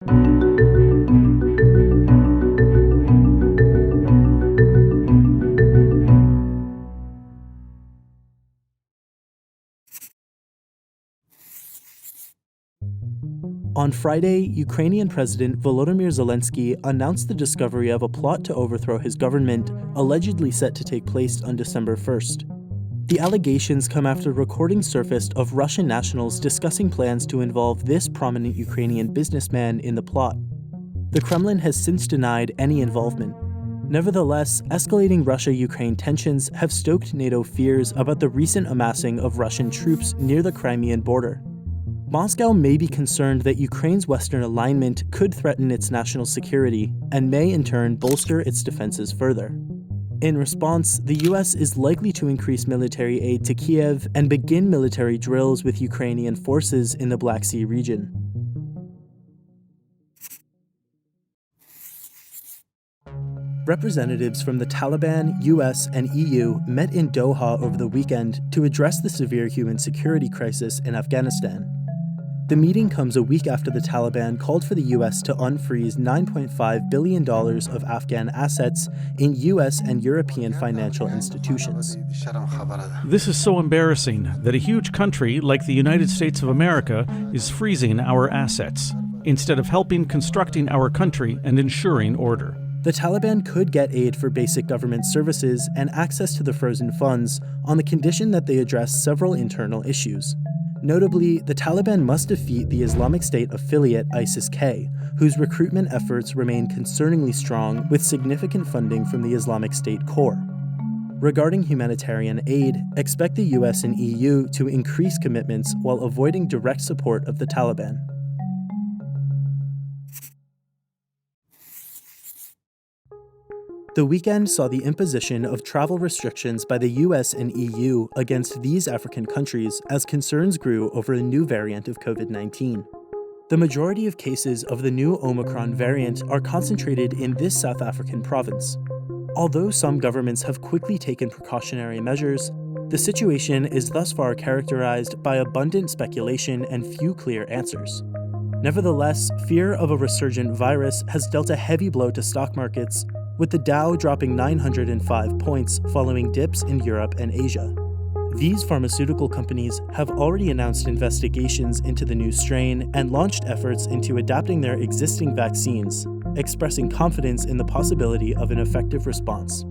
On Friday, Ukrainian President Volodymyr Zelensky announced the discovery of a plot to overthrow his government, allegedly set to take place on December 1st. The allegations come after recordings surfaced of Russian nationals discussing plans to involve this prominent Ukrainian businessman in the plot. The Kremlin has since denied any involvement. Nevertheless, escalating Russia-Ukraine tensions have stoked NATO fears about the recent amassing of Russian troops near the Crimean border. Moscow may be concerned that Ukraine's Western alignment could threaten its national security and may in turn bolster its defenses further. In response, the US is likely to increase military aid to Kiev and begin military drills with Ukrainian forces in the Black Sea region. Representatives from the Taliban, US, and EU met in Doha over the weekend to address the severe human security crisis in Afghanistan. The meeting comes a week after the Taliban called for the US to unfreeze $9.5 billion of Afghan assets in US and European financial institutions. This is so embarrassing that a huge country like the United States of America is freezing our assets, instead of helping constructing our country and ensuring order. The Taliban could get aid for basic government services and access to the frozen funds on the condition that they address several internal issues. Notably, the Taliban must defeat the Islamic State affiliate ISIS-K, whose recruitment efforts remain concerningly strong with significant funding from the Islamic State core. Regarding humanitarian aid, expect the US and EU to increase commitments while avoiding direct support of the Taliban. The weekend saw the imposition of travel restrictions by the US and EU against these African countries as concerns grew over a new variant of COVID-19. The majority of cases of the new Omicron variant are concentrated in this South African province. Although some governments have quickly taken precautionary measures, the situation is thus far characterized by abundant speculation and few clear answers. Nevertheless, fear of a resurgent virus has dealt a heavy blow to stock markets, with the Dow dropping 905 points following dips in Europe and Asia. These pharmaceutical companies have already announced investigations into the new strain and launched efforts into adapting their existing vaccines, expressing confidence in the possibility of an effective response.